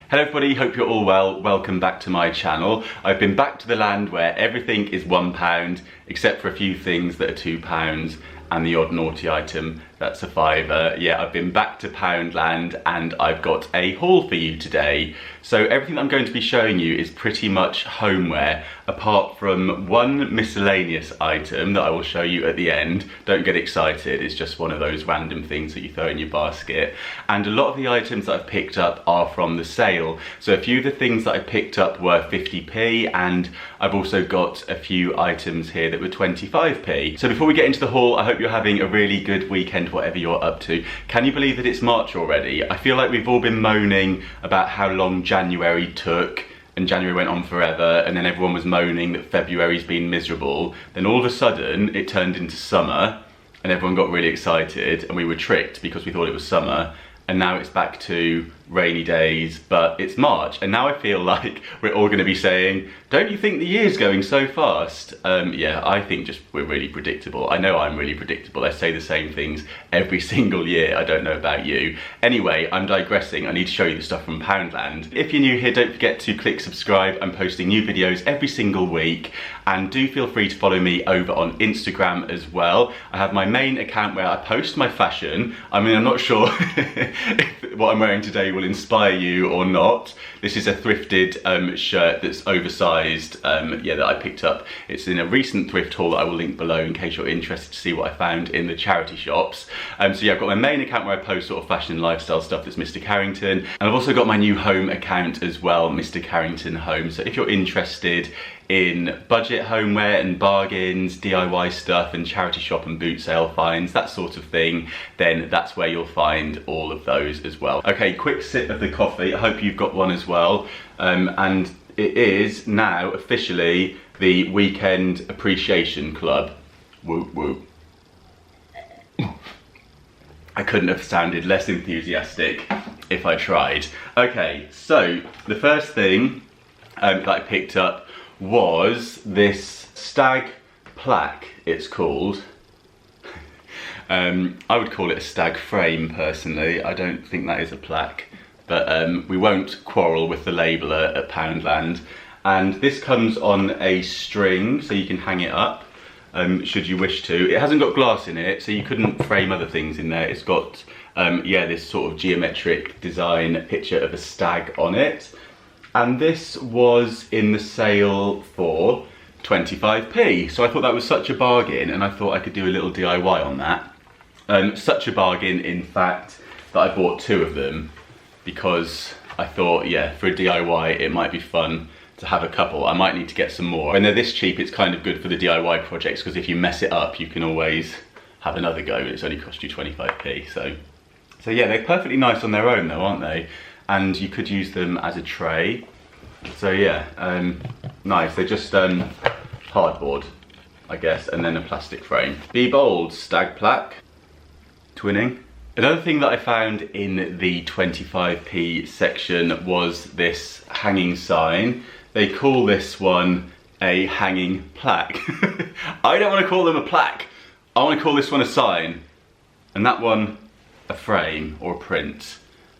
Hello everybody, hope you're all well. Welcome back to my channel. I've been back to the land where everything is £1, except for a few things that are £2 and the odd naughty item that's a £5. Yeah, I've been back to Poundland and I've got a haul for you today. So everything that I'm going to be showing you is pretty much homeware, apart from one miscellaneous item that I will show you at the end. Don't get excited, it's just one of those random things that you throw in your basket. And a lot of the items that I've picked up are from the sale. So a few of the things that I picked up were 50p, and I've also got a few items here that were 25p. So before we get into the haul, I hope you're having a really good weekend, whatever you're up to. Can you believe that it's March already? I feel like we've all been moaning about how long January took, and January went on forever, and then everyone was moaning that February's been miserable. Then all of a sudden it turned into summer and everyone got really excited, and we were tricked because we thought it was summer, and now it's back to rainy days, but it's March, and now I feel like we're all going to be saying, don't you think the year's going so fast? Yeah, I think just we're really predictable. I know I'm really predictable. I say the same things every single year. I don't know about you. Anyway, I'm digressing. I need to show you the stuff from Poundland. If you're new here, don't forget to click subscribe. I'm posting new videos every single week, and do feel free to follow me over on Instagram as well. I have my main account where I post my fashion. I mean, I'm not sure if what I'm wearing today will inspire you or not. This is a thrifted shirt that's oversized, yeah, that I picked up. It's in a recent thrift haul that I will link below in case you're interested to see what I found in the charity shops. So yeah, I've got my main account where I post sort of fashion and lifestyle stuff, that's Mr. Carrington, and I've also got my new home account as well, Mr. Carrington Home. So if you're interested in budget homeware and bargains, DIY stuff and charity shop and boot sale finds, that sort of thing, then that's where you'll find all of those as well. Okay, quick sip of the coffee. I hope you've got one as well. And it is now officially the Weekend Appreciation Club. Whoop whoop. I couldn't have sounded less enthusiastic if I tried. Okay, so the first thing that I picked up was this stag plaque, it's called. I would call it a stag frame personally. I don't think that is a plaque, but we won't quarrel with the labeller at Poundland. And this comes on a string, so you can hang it up should you wish to. It hasn't got glass in it, so you couldn't frame other things in there. It's got yeah, this sort of geometric design picture of a stag on it. And this was in the sale for 25p. So I thought that was such a bargain, and I thought I could do a little DIY on that. Such a bargain, in fact, that I bought two of them because I thought, yeah, for a DIY, it might be fun to have a couple. I might need to get some more. When they're this cheap, it's kind of good for the DIY projects, because if you mess it up, you can always have another go, and it's only cost you 25p. So yeah, they're perfectly nice on their own though, aren't they? And you could use them as a tray. So yeah, nice. They're just cardboard, I guess, and then a plastic frame. Be bold, stag plaque, twinning. Another thing that I found in the 25p section was this hanging sign. They call this one a hanging plaque. I don't want to call them a plaque. I want to call this one a sign, and that one a frame or a print.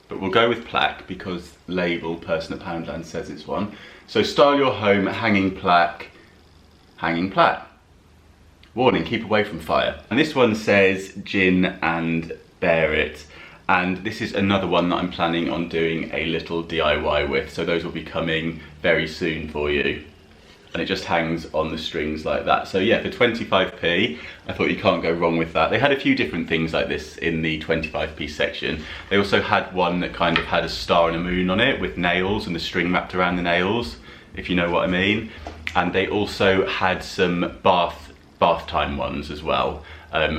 But we'll go with plaque because label person at Poundland says it's one. So style your home hanging plaque, hanging plaque. Warning, keep away from fire. And this one says gin and bear it. And this is another one that I'm planning on doing a little DIY with. So those will be coming very soon for you. And it just hangs on the strings like that. So yeah, for 25p, I thought you can't go wrong with that. They had a few different things like this in the 25p section. They also had one that kind of had a star and a moon on it with nails and the string wrapped around the nails, if you know what I mean. And they also had some bath time ones as well,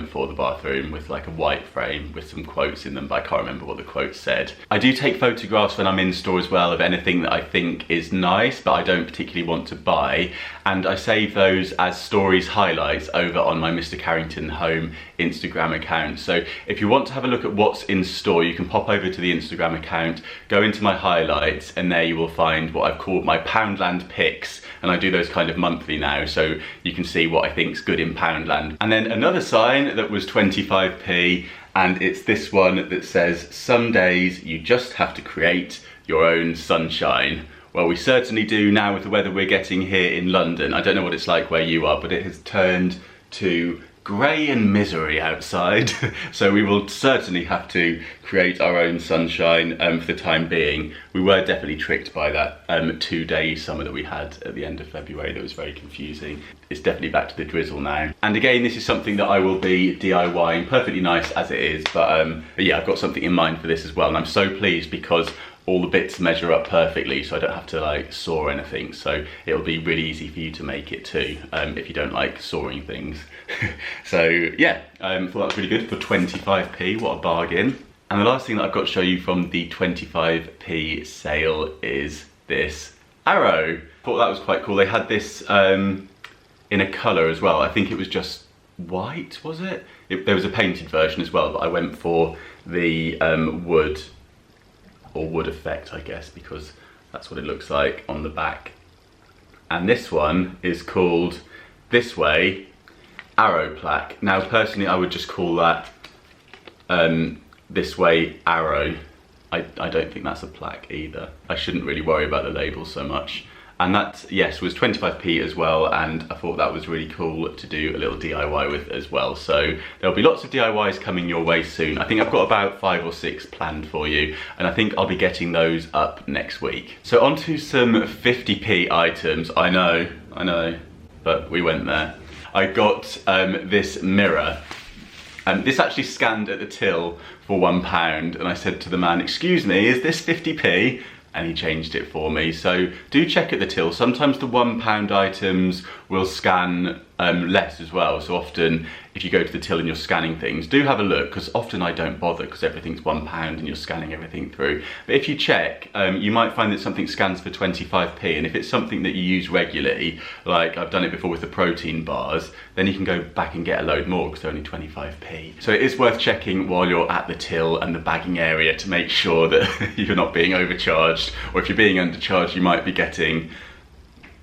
for the bathroom, with like a white frame with some quotes in them, but I can't remember what the quotes said. I do take photographs when I'm in store as well of anything that I think is nice but I don't particularly want to buy, and I save those as stories highlights over on my Mr. Carrington Home Instagram account. So if you want to have a look at what's in store, you can pop over to the Instagram account, go into my highlights, and there you will find what I've called my Poundland picks, and I do those kind of monthly now, so you can see what I think's good in Poundland. And then another sign that was 25p, and it's this one that says, some days you just have to create your own sunshine. Well, we certainly do now with the weather we're getting here in London. I don't know what it's like where you are, but it has turned to grey and misery outside. So we will certainly have to create our own sunshine for the time being. We were definitely tricked by that 2-day summer that we had at the end of February that was very confusing. It's definitely back to the drizzle now. And again, this is something that I will be DIYing, perfectly nice as it is, but yeah, I've got something in mind for this as well. And I'm so pleased because all the bits measure up perfectly, so I don't have to like saw anything. So it'll be really easy for you to make it too, if you don't like sawing things. So yeah, thought that was really good for 25p, what a bargain. And the last thing that I've got to show you from the 25p sale is this arrow. Thought that was quite cool. They had this in a colour as well. I think it was just white, was it? There was a painted version as well, but I went for the wood, or wood effect, I guess, because that's what it looks like on the back. And this one is called This Way Arrow Plaque. Now, personally, I would just call that This Way Arrow. I don't think that's a plaque either. I shouldn't really worry about the label so much. And that, yes, was 25p as well, and I thought that was really cool to do a little DIY with as well. So there'll be lots of DIYs coming your way soon. I think I've got about 5 or 6 planned for you, and I think I'll be getting those up next week. So on to some 50p items. I know, but we went there. I got this mirror. This actually scanned at the till for £1, and I said to the man, "Excuse me, is this 50p?" And he changed it for me. So do check at the till. Sometimes the £1 items will scan less as well. So often if you go to the till and you're scanning things, do have a look, because often I don't bother because everything's £1 and you're scanning everything through. But if you check, you might find that something scans for 25p, and if it's something that you use regularly, like I've done it before with the protein bars, then you can go back and get a load more because they're only 25p. So it is worth checking while you're at the till and the bagging area to make sure that you're not being overcharged, or if you're being undercharged, you might be getting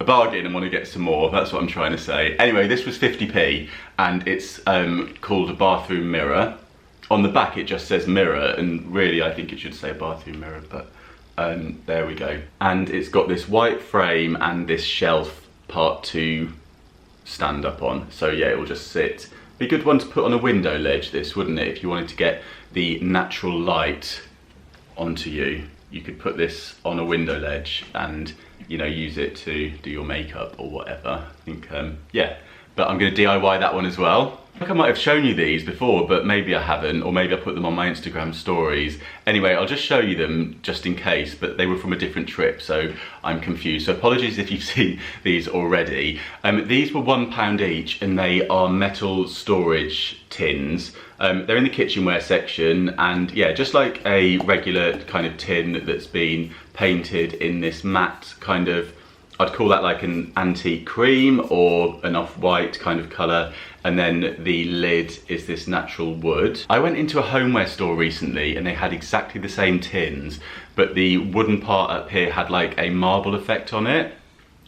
a bargain and want to get some more. That's what I'm trying to say. Anyway, this was 50p, and it's called a bathroom mirror. On the back it just says mirror, and really I think it should say a bathroom mirror, but there we go. And it's got this white frame and this shelf part to stand up on. So yeah, it will just sit. Be a good one to put on a window ledge, this, wouldn't it? If you wanted to get the natural light onto you, you could put this on a window ledge and, you know, use it to do your makeup or whatever. I think, yeah, but I'm going to DIY that one as well. I think I might have shown you these before, but maybe I haven't, or maybe I put them on my Instagram stories. Anyway, I'll just show you them just in case, but they were from a different trip, so I'm confused. So apologies if you've seen these already. These were £1 each, and they are metal storage tins. They're in the kitchenware section, and yeah, just like a regular kind of tin that's been painted in this matte kind of, I'd call that like an antique cream or an off-white kind of colour, and then the lid is this natural wood. I went into a homeware store recently and they had exactly the same tins, but the wooden part up here had like a marble effect on it,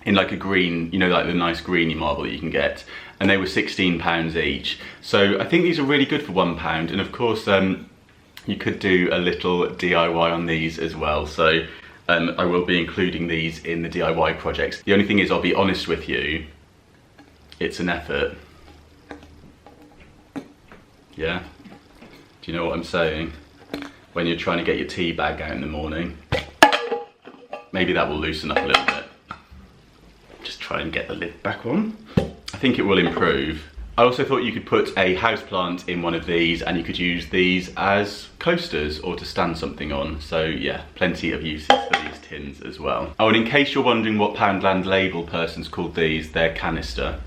in like a green, you know, like the nice greeny marble that you can get, and they were £16 each. So I think these are really good for £1, and of course you could do a little DIY on these as well. So I will be including these in the DIY projects. The only thing is, I'll be honest with you, it's an effort. Yeah? Do you know what I'm saying? When you're trying to get your tea bag out in the morning. Maybe that will loosen up a little bit. Just try and get the lid back on. I think it will improve. I also thought you could put a houseplant in one of these, and you could use these as coasters or to stand something on. So yeah, plenty of uses for these tins as well. Oh, and in case you're wondering what Poundland label person's called these, they're canister.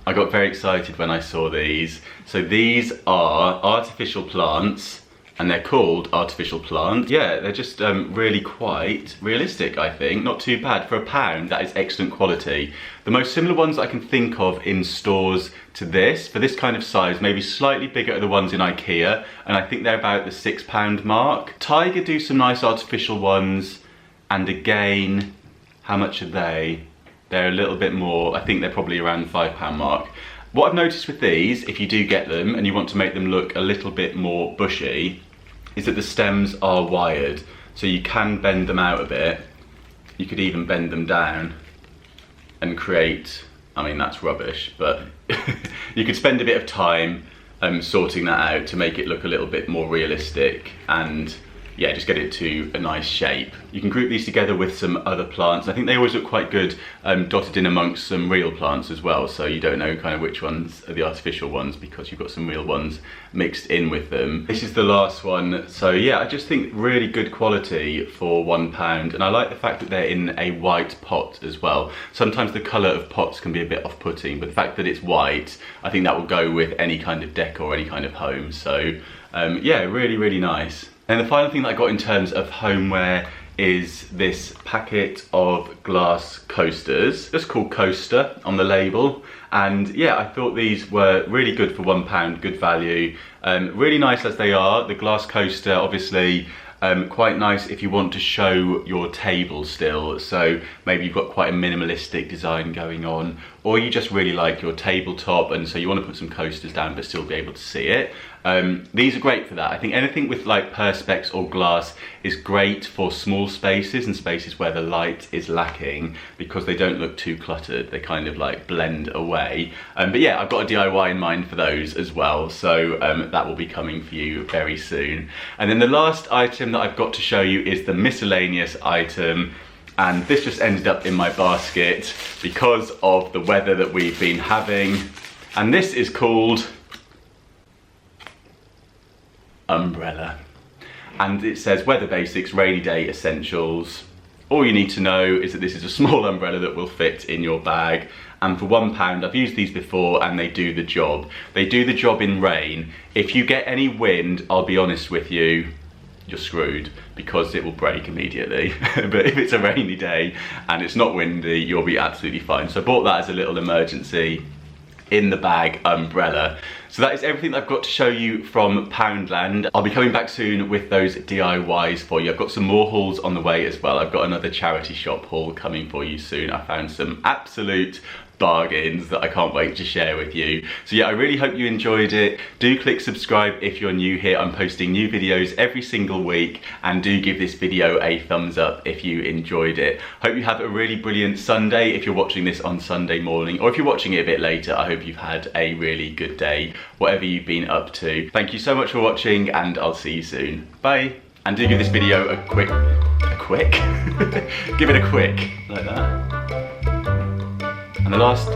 I got very excited when I saw these. So these are artificial plants, and they're called artificial plants. Yeah, they're just really quite realistic, I think. Not too bad. For £1, that is excellent quality. The most similar ones I can think of in stores to this, for this kind of size, maybe slightly bigger, are the ones in IKEA, and I think they're about the £6 mark. Tiger do some nice artificial ones, and again, how much are they? They're a little bit more, I think they're probably around the £5 mark. What I've noticed with these, if you do get them and you want to make them look a little bit more bushy, is that the stems are wired. so you can bend them out a bit. You could even bend them down and create, I mean that's rubbish, but you could spend a bit of time sorting that out to make it look a little bit more realistic and yeah, just get it to a nice shape. You can group these together with some other plants. I think they always look quite good dotted in amongst some real plants as well, so you don't know kind of which ones are the artificial ones because you've got some real ones mixed in with them. This is the last one, so yeah, I just think really good quality for £1, and I like the fact that they're in a white pot as well. Sometimes the colour of pots can be a bit off-putting, but the fact that it's white, I think that will go with any kind of decor, any kind of home, so yeah, really, really nice. And the final thing that I got in terms of homeware is this packet of glass coasters, just called Coaster on the label. And yeah, I thought these were really good for £1, good value. Really nice as they are. The glass coaster, obviously, quite nice if you want to show your table still. So maybe you've got quite a minimalistic design going on, or you just really like your tabletop and so you want to put some coasters down but still be able to see it. These are great for that. I think anything with like perspex or glass is great for small spaces and spaces where the light is lacking because they don't look too cluttered. They kind of like blend away. But yeah, I've got a DIY in mind for those as well. So that will be coming for you very soon. And then the last item that I've got to show you is the miscellaneous item. And this just ended up in my basket because of the weather that we've been having. And this is called umbrella, and it says weather basics, rainy day essentials. All you need to know is that this is a small umbrella that will fit in your bag, and for £1, I've used these before and they do the job. They do the job in rain. If you get any wind, I'll be honest with you, you're screwed because it will break immediately. But if it's a rainy day and it's not windy, you'll be absolutely fine. So I bought that as a little emergency in the bag umbrella. So that is everything that I've got to show you from Poundland. I'll be coming back soon with those DIYs for you. I've got some more hauls on the way as well. I've got another charity shop haul coming for you soon. I found some absolute bargains that I can't wait to share with you. So yeah, I really hope you enjoyed it. Do click subscribe if you're new here. I'm posting new videos every single week, and do give this video a thumbs up if you enjoyed it. Hope you have a really brilliant Sunday if you're watching this on Sunday morning, or if you're watching it a bit later, I hope you've had a really good day, whatever you've been up to. Thank you so much for watching, and I'll see you soon. Bye. And do give this video a quick, give it a quick, like that. And the last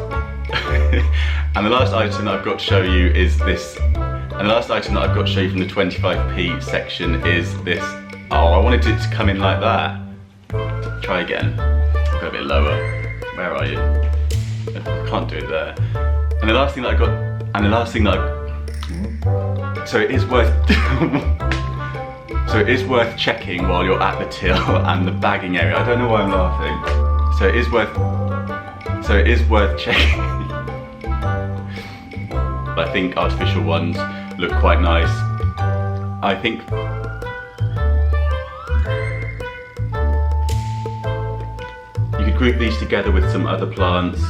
item that I've got to show you is this. And the last item that I've got to show you from the 25p section is this. Oh, I wanted it to come in like that. Try again. Go a bit lower. Where are you? I can't do it there. And the last thing that I got. And the last thing that I. So it is worth. So it is worth checking while you're at the till and the bagging area. I don't know why I'm laughing. So it is worth checking. I think artificial ones look quite nice. I think you could group these together with some other plants.